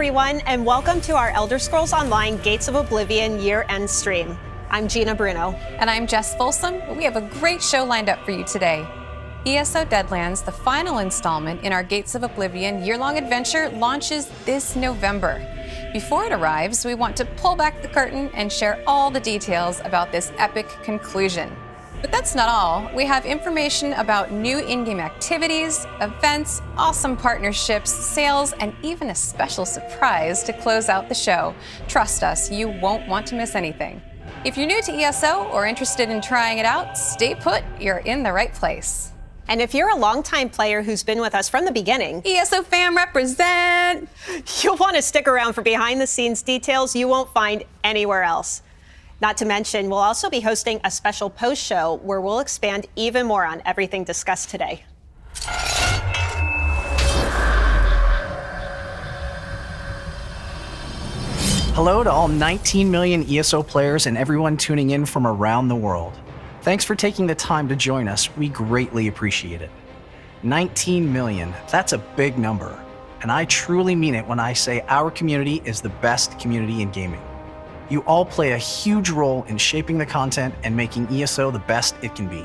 everyone, and welcome to our Elder Scrolls Online Gates of Oblivion year-end stream. I'm Gina Bruno. And I'm Jess Folsom. We have a great show lined up for you today. ESO Deadlands, the final installment in our Gates of Oblivion year-long adventure, launches this November. Before it arrives, we want to pull back the curtain and share all the details about this epic conclusion. But that's not all. We have information about new in-game activities, events, awesome partnerships, sales, and even a special surprise to close out the show. Trust us, you won't want to miss anything. If you're new to ESO or interested in trying it out, stay put, you're in the right place. And if you're a longtime player who's been with us from the beginning, ESO fam represent! You'll want to stick around for behind-the-scenes details you won't find anywhere else. Not to mention, we'll also be hosting a special post-show where we'll expand even more on everything discussed today. Hello to all 19 million ESO players and everyone tuning in from around the world. Thanks for taking the time to join us. We greatly appreciate it. 19 million, that's a big number. And I truly mean it when I say our community is the best community in gaming. You all play a huge role in shaping the content and making ESO the best it can be.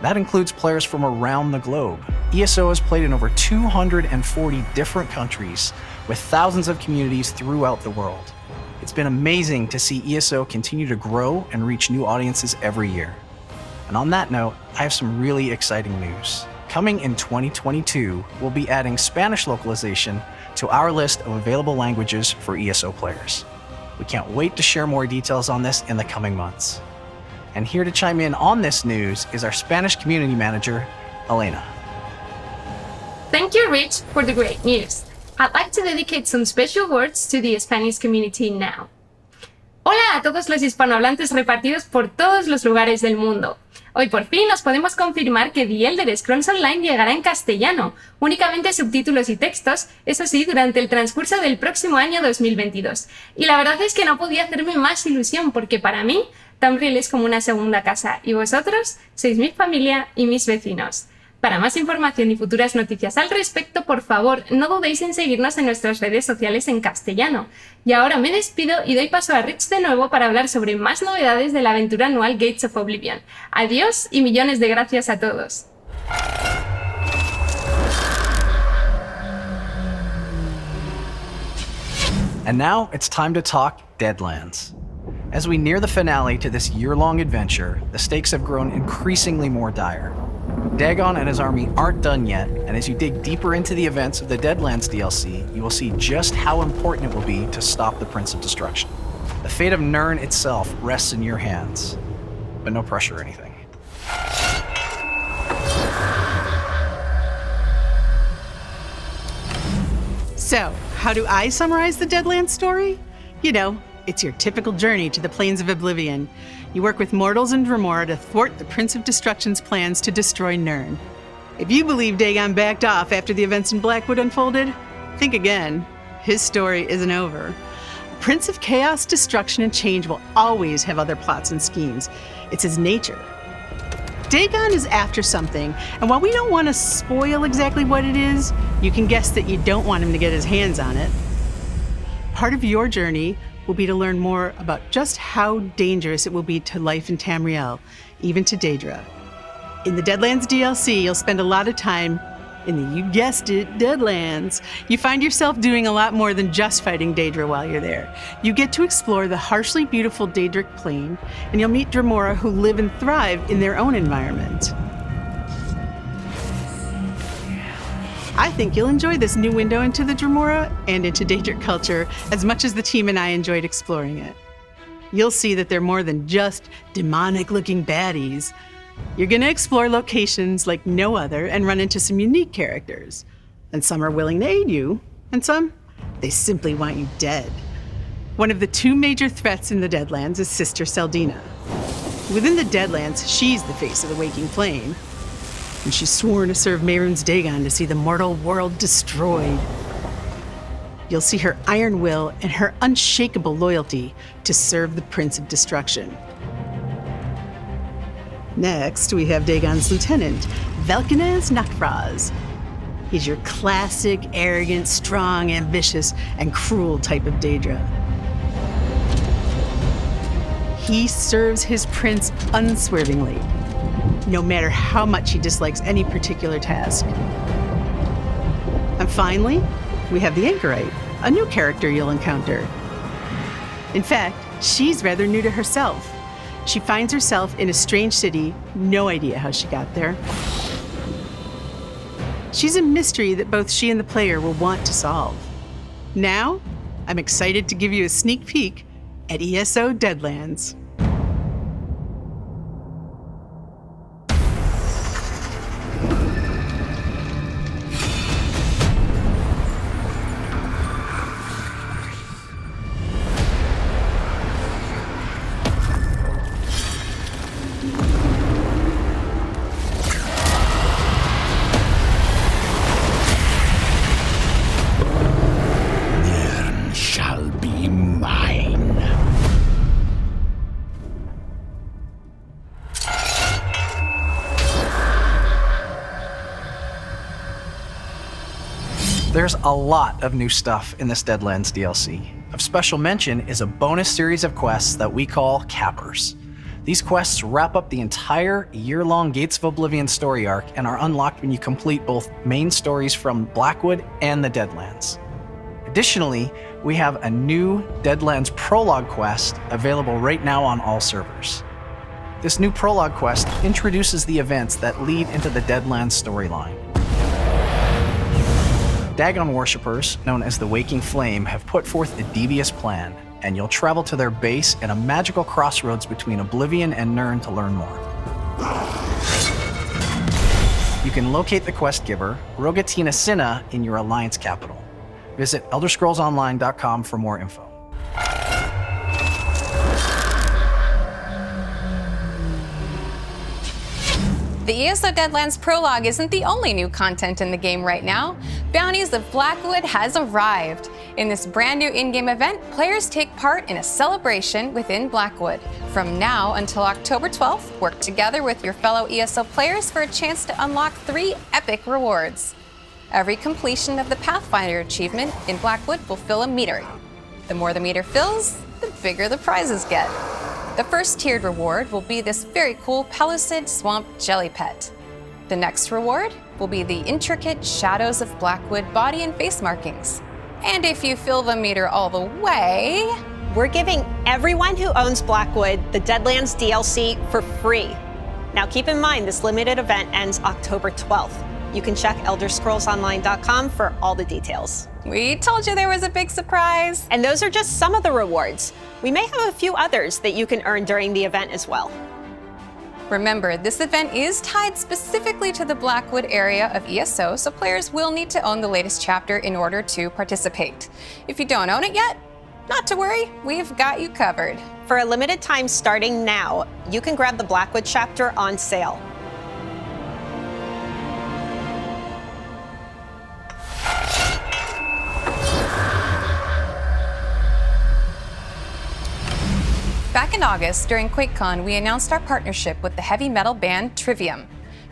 That includes players from around the globe. ESO is played in over 240 different countries with thousands of communities throughout the world. It's been amazing to see ESO continue to grow and reach new audiences every year. And on that note, I have some really exciting news. Coming in 2022, we'll be adding Spanish localization to our list of available languages for ESO players. We can't wait to share more details on this in the coming months. And here to chime in on this news is our Spanish community manager, Elena. Thank you, Rich, for the great news. I'd like to dedicate some special words to the Spanish community now. Hola a todos los hispanohablantes repartidos por todos los lugares del mundo. Hoy por fin os podemos confirmar que The Elder Scrolls Online llegará en castellano, únicamente subtítulos y textos, eso sí, durante el transcurso del próximo año 2022. Y la verdad es que no podía hacerme más ilusión porque para mí, Tamriel es como una segunda casa y vosotros sois mi familia y mis vecinos. Para más información y futuras noticias al respecto, por favor, no dudéis en seguirnos en nuestras redes sociales en castellano. Y ahora me despido y doy paso a Rich de nuevo para hablar sobre más novedades de la aventura anual Gates of Oblivion. Adiós y millones de gracias a todos. And now it's time to talk Deadlands. As we near the finale to this year-long adventure, the stakes have grown increasingly more dire. Dagon and his army aren't done yet, and as you dig deeper into the events of the Deadlands DLC, you will see just how important it will be to stop the Prince of Destruction. The fate of Nirn itself rests in your hands, but no pressure or anything. So, how do I summarize the Deadlands story? You know, it's your typical journey to the Plains of Oblivion. You work with mortals in Dremora to thwart the Prince of Destruction's plans to destroy Nirn. If you believe Dagon backed off after the events in Blackwood unfolded, think again. His story isn't over. Prince of Chaos, Destruction, and Change will always have other plots and schemes. It's his nature. Dagon is after something, and while we don't want to spoil exactly what it is, you can guess that you don't want him to get his hands on it. Part of your journey will be to learn more about just how dangerous it will be to life in Tamriel, even to Daedra. In the Deadlands DLC, you'll spend a lot of time in the, you guessed it, Deadlands. You find yourself doing a lot more than just fighting Daedra while you're there. You get to explore the harshly beautiful Daedric Plain, and you'll meet Dremora who live and thrive in their own environment. I think you'll enjoy this new window into the Dremora and into Daedric culture as much as the team and I enjoyed exploring it. You'll see that they're more than just demonic-looking baddies. You're going to explore locations like no other and run into some unique characters. And some are willing to aid you, and some, they simply want you dead. One of the two major threats in the Deadlands is Sister Saldina. Within the Deadlands, she's the face of the Waking Flame. And she's sworn to serve Mehrunes Dagon to see the mortal world destroyed. You'll see her iron will and her unshakable loyalty to serve the Prince of Destruction. Next, we have Dagon's lieutenant, Velkinez Nakfraz. He's your classic, arrogant, strong, ambitious, and cruel type of Daedra. He serves his prince unswervingly, no matter how much he dislikes any particular task. And finally, we have the Anchorite, a new character you'll encounter. In fact, she's rather new to herself. She finds herself in a strange city, no idea how she got there. She's a mystery that both she and the player will want to solve. Now, I'm excited to give you a sneak peek at ESO Deadlands. There's a lot of new stuff in this Deadlands DLC. Of special mention is a bonus series of quests that we call Cappers. These quests wrap up the entire year-long Gates of Oblivion story arc and are unlocked when you complete both main stories from Blackwood and the Deadlands. Additionally, we have a new Deadlands Prologue quest available right now on all servers. This new Prologue quest introduces the events that lead into the Deadlands storyline. Dagon worshippers, known as the Waking Flame, have put forth a devious plan, and you'll travel to their base at a magical crossroads between Oblivion and Nirn to learn more. You can locate the quest giver, Rogatina Cinna, in your Alliance capital. Visit ElderScrollsOnline.com for more info. The ESO Deadlands Prologue isn't the only new content in the game right now. Bounties of Blackwood has arrived. In this brand new in-game event, players take part in a celebration within Blackwood. From now until October 12th, work together with your fellow ESO players for a chance to unlock 3 epic rewards. Every completion of the Pathfinder achievement in Blackwood will fill a meter. The more the meter fills, the bigger the prizes get. The first tiered reward will be this very cool Pellucid Swamp Jelly Pet. The next reward will be the intricate Shadows of Blackwood body and face markings. And if you fill the meter all the way, We're giving everyone who owns Blackwood the Deadlands DLC for free. Now keep in mind, this limited event ends October 12th. You can check ElderScrollsOnline.com for all the details. we told you there was a big surprise. And those are just some of the rewards. We may have a few others that you can earn during the event as well. Remember, this event is tied specifically to the Blackwood area of ESO, so players will need to own the latest chapter in order to participate. If you don't own it yet, not to worry, we've got you covered. For a limited time starting now, you can grab the Blackwood chapter on sale. Back in August, during QuakeCon, we announced our partnership with the heavy metal band Trivium.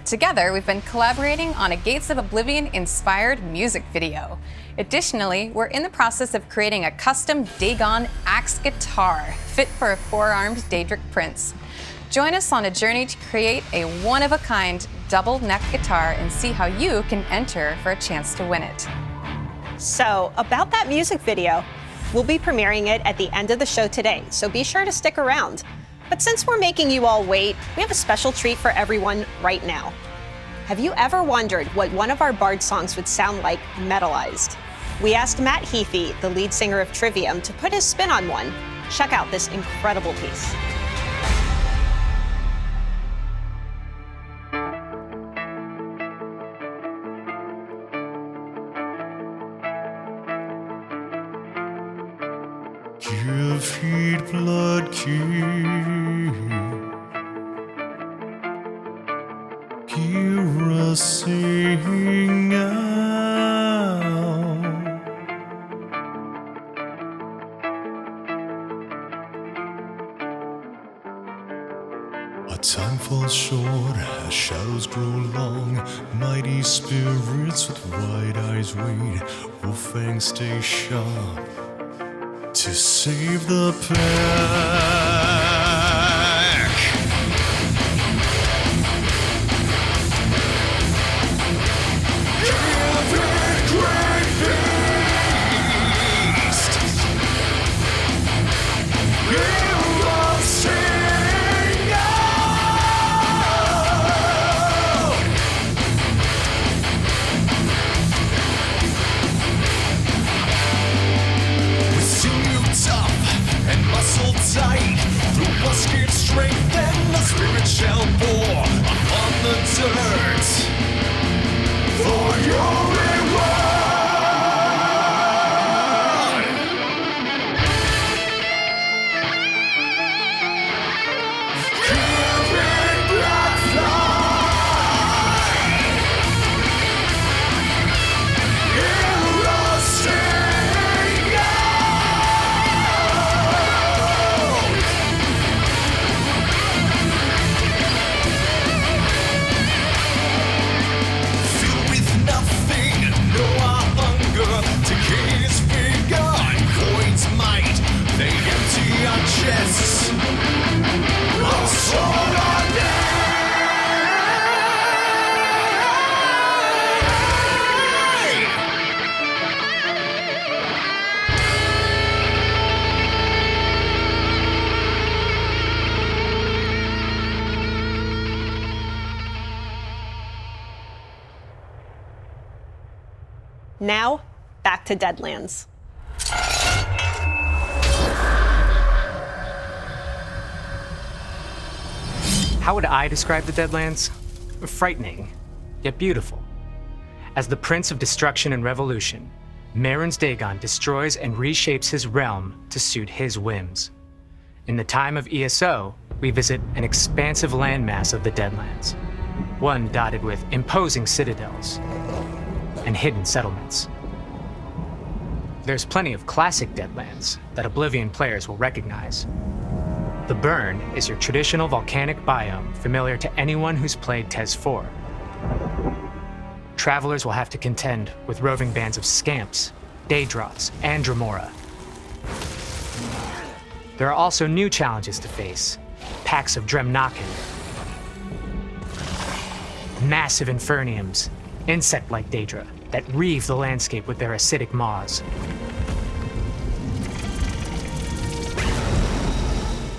Together, we've been collaborating on a Gates of Oblivion-inspired music video. Additionally, we're in the process of creating a custom Dagon axe guitar fit for a 4-armed Daedric prince. Join us on a journey to create a one-of-a-kind double-neck guitar and see how you can enter for a chance to win it. So, about that music video, we'll be premiering it at the end of the show today, so be sure to stick around. But since we're making you all wait, we have a special treat for everyone right now. Have you ever wondered what one of our bard songs would sound like metalized? We asked Matt Heafy, the lead singer of Trivium, to put his spin on one. Check out this incredible piece. Give heed, blood king. Hear us sing out. A time falls short as shadows grow long. Mighty spirits with wide eyes wait. Wolffangs stay sharp to save the pack. Give it great beast. Heroes sing out. With sinew tough and muscle tight, through musket strength and the spirit shall bore upon the dirt for your reward. Give it black fly. Heroes sing out. Filled with nothing, know our hunger to gain his figure and coin's might. They empty our chests. Our sword our name. Now, back to Deadlands. How would I describe the Deadlands? Frightening, yet beautiful. As the Prince of Destruction and Revolution, Marin's Dagon destroys and reshapes his realm to suit his whims. In the time of ESO, we visit an expansive landmass of the Deadlands, one dotted with imposing citadels and hidden settlements. There's plenty of classic Deadlands that Oblivion players will recognize. The Burn is your traditional volcanic biome familiar to anyone who's played TES 4. Travelers will have to contend with roving bands of Scamps, Daedroths, and Dremora. There are also new challenges to face: packs of Dremnakin, massive Inferniums, insect-like Daedra that reave the landscape with their acidic maws.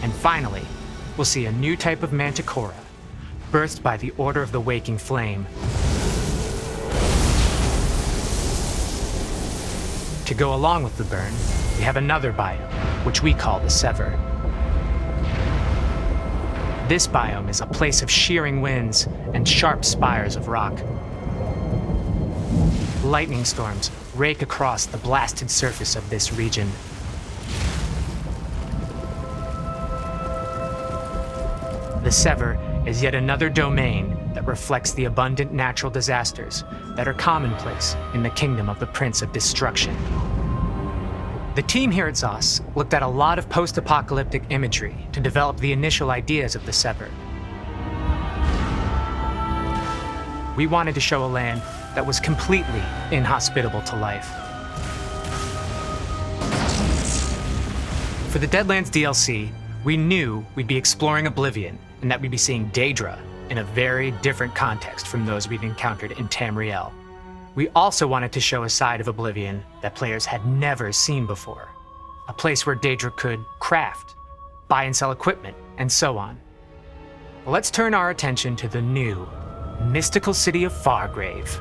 And finally, we'll see a new type of Manticora, birthed by the Order of the Waking Flame. To go along with the Burn, we have another biome, which we call the Sever. This biome is a place of shearing winds and sharp spires of rock. Lightning storms rake across the blasted surface of this region. The Sever is yet another domain that reflects the abundant natural disasters that are commonplace in the kingdom of the Prince of Destruction. The team here at ZOS looked at a lot of post-apocalyptic imagery to develop the initial ideas of the Sever. We wanted to show a land that was completely inhospitable to life. For the Deadlands DLC, we knew we'd be exploring Oblivion and that we'd be seeing Daedra in a very different context from those we'd encountered in Tamriel. We also wanted to show a side of Oblivion that players had never seen before. A place where Daedra could craft, buy and sell equipment, and so on. Let's turn our attention to the new, mystical city of Fargrave.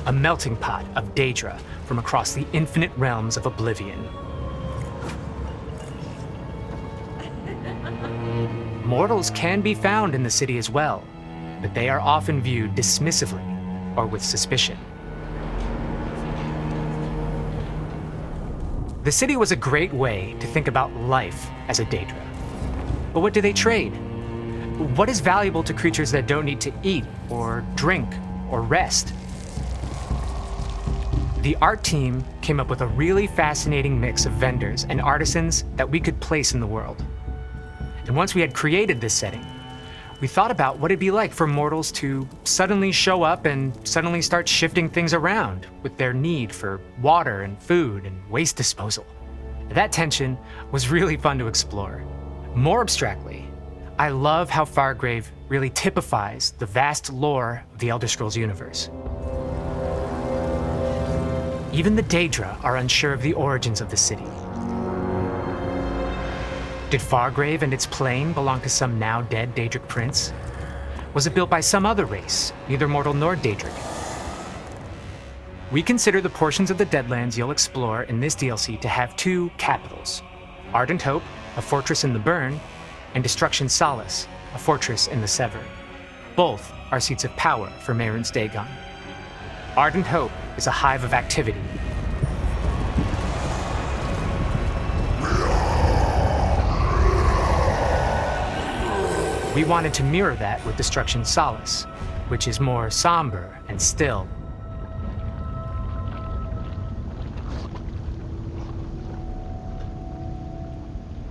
A melting pot of Daedra from across the infinite realms of Oblivion. Mortals can be found in the city as well, but they are often viewed dismissively or with suspicion. The city was a great way to think about life as a Daedra. But what do they trade? What is valuable to creatures that don't need to eat or drink or rest? The art team came up with a really fascinating mix of vendors and artisans that we could place in the world. And once we had created this setting, we thought about what it'd be like for mortals to suddenly show up and suddenly start shifting things around with their need for water and food and waste disposal. That tension was really fun to explore. More abstractly, I love how Fargrave really typifies the vast lore of the Elder Scrolls universe. Even the Daedra are unsure of the origins of the city. Did Fargrave and its plane belong to some now dead Daedric prince? Was it built by some other race, neither mortal nor Daedric? We consider the portions of the Deadlands you'll explore in this DLC to have two capitals: Ardent Hope, a fortress in the Burn, and Destruction Solace, a fortress in the Sever. Both are seats of power for Marin's Dagon. Ardent Hope is a hive of activity. We wanted to mirror that with Destruction Solace, which is more somber and still.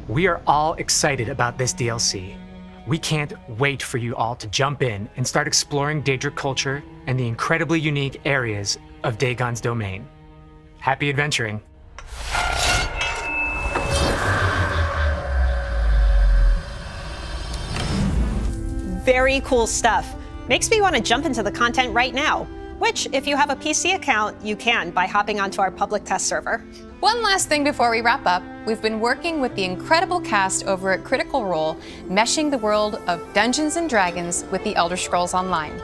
We are all excited about this DLC. We can't wait for you all to jump in and start exploring Daedric culture and the incredibly unique areas of Dagon's domain. Happy adventuring. Very cool stuff. Makes me want to jump into the content right now, which, if you have a PC account, you can by hopping onto our public test server. One last thing before we wrap up. We've been working with the incredible cast over at Critical Role, meshing the world of Dungeons & Dragons with the Elder Scrolls Online.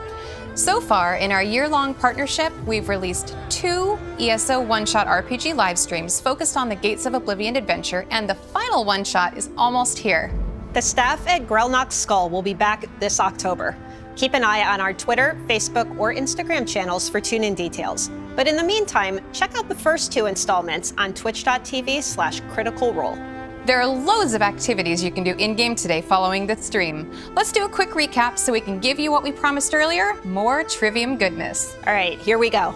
So far, in our year-long partnership, we've released 2 ESO one-shot RPG live streams focused on the Gates of Oblivion adventure, and the final one-shot is almost here. The staff at Grelnock's Skull will be back this October. Keep an eye on our Twitter, Facebook, or Instagram channels for tune-in details. But in the meantime, check out the first 2 installments on twitch.tv/criticalrole. There are loads of activities you can do in-game today following the stream. Let's do a quick recap so we can give you what we promised earlier, more Trivium goodness. All right, here we go.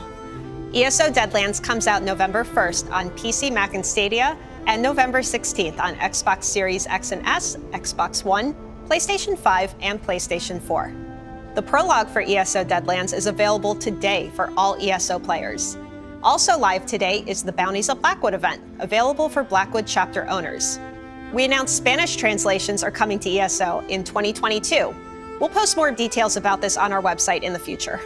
ESO Deadlands comes out November 1st on PC, Mac, and Stadia, and November 16th on Xbox Series X and S, Xbox One, PlayStation 5, and PlayStation 4. The prologue for ESO Deadlands is available today for all ESO players. Also live today is the Bounties of Blackwood event, available for Blackwood chapter owners. We announced Spanish translations are coming to ESO in 2022. We'll post more details about this on our website in the future.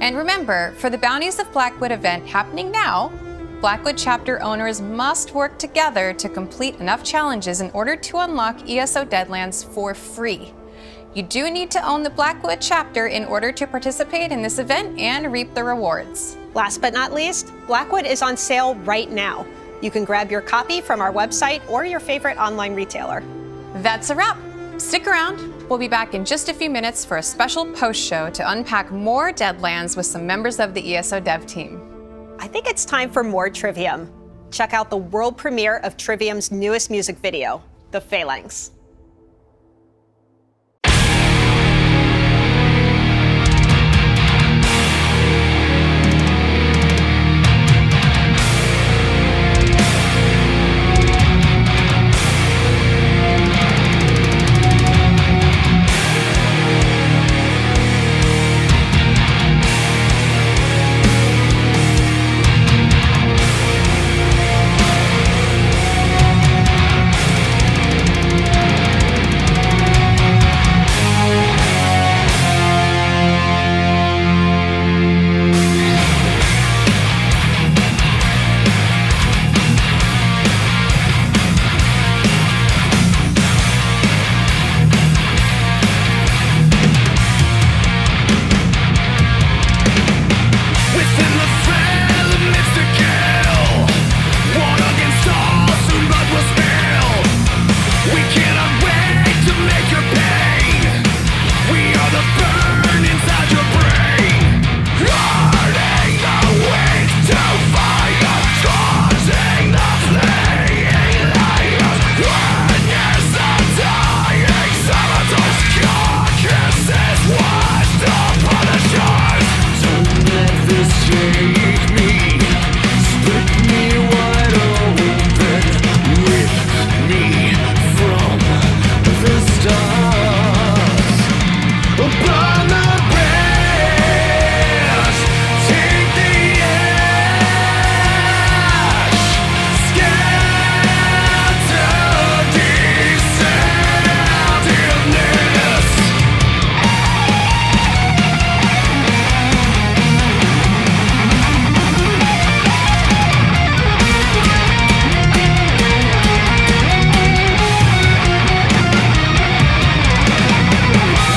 And remember, for the Bounties of Blackwood event happening now, Blackwood chapter owners must work together to complete enough challenges in order to unlock ESO Deadlands for free. You do need to own the Blackwood chapter in order to participate in this event and reap the rewards. Last but not least, Blackwood is on sale right now. You can grab your copy from our website or your favorite online retailer. That's a wrap. Stick around. We'll be back in just a few minutes for a special post-show to unpack more Deadlands with some members of the ESO dev team. I think it's time for more Trivium. Check out the world premiere of Trivium's newest music video, The Phalanx. burn the bridge, take the ash, scatter deceptiveness.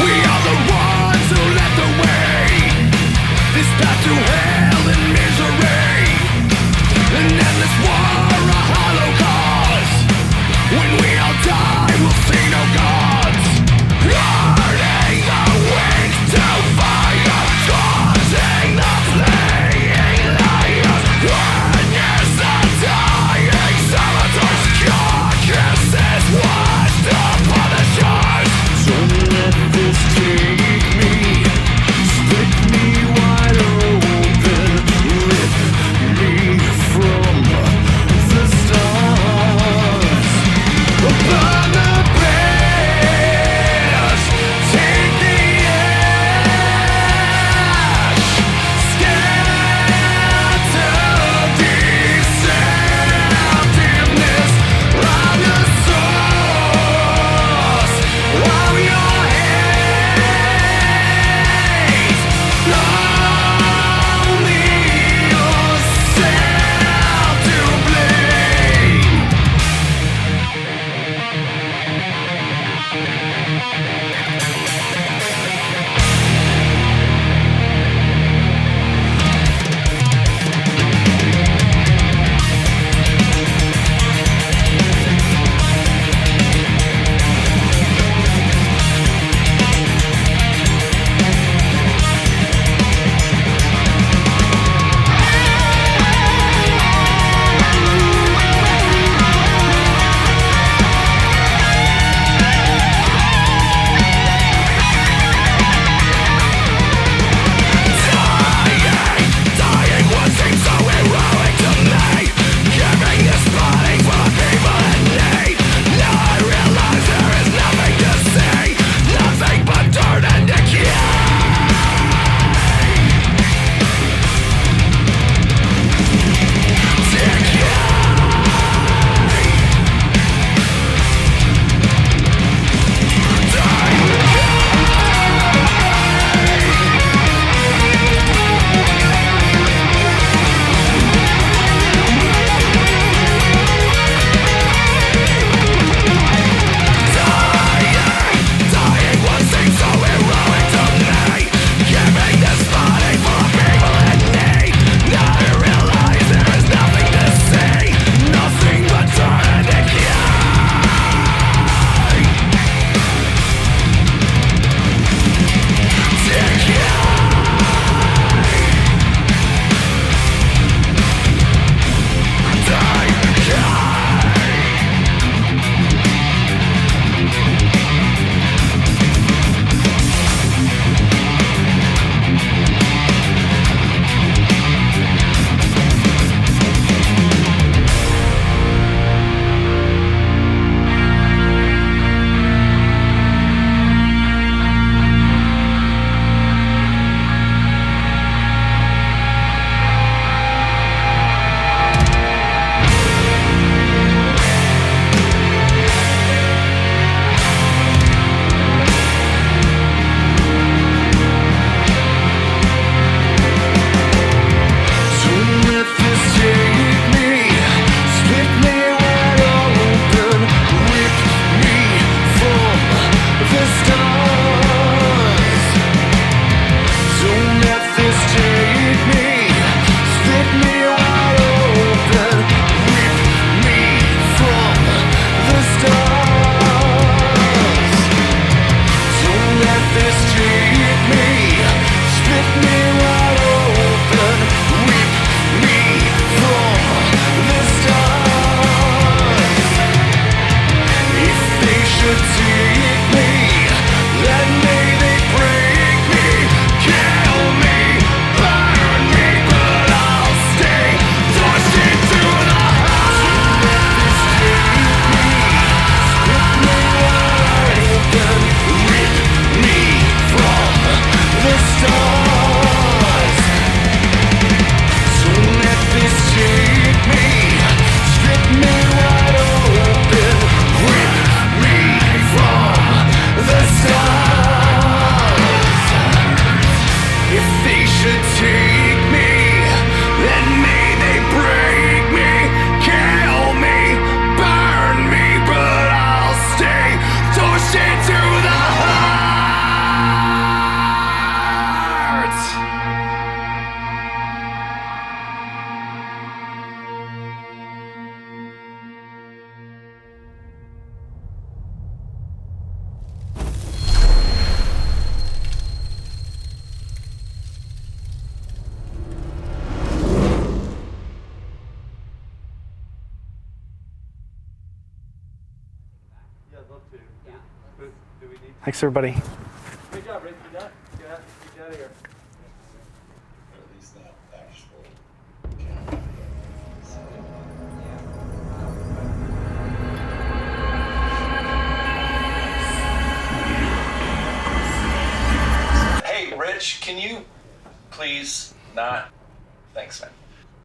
We are the ones Thanks, everybody. Great job, Rick. You done? Get out of here. Hey, Rich, can you please not? Thanks, man.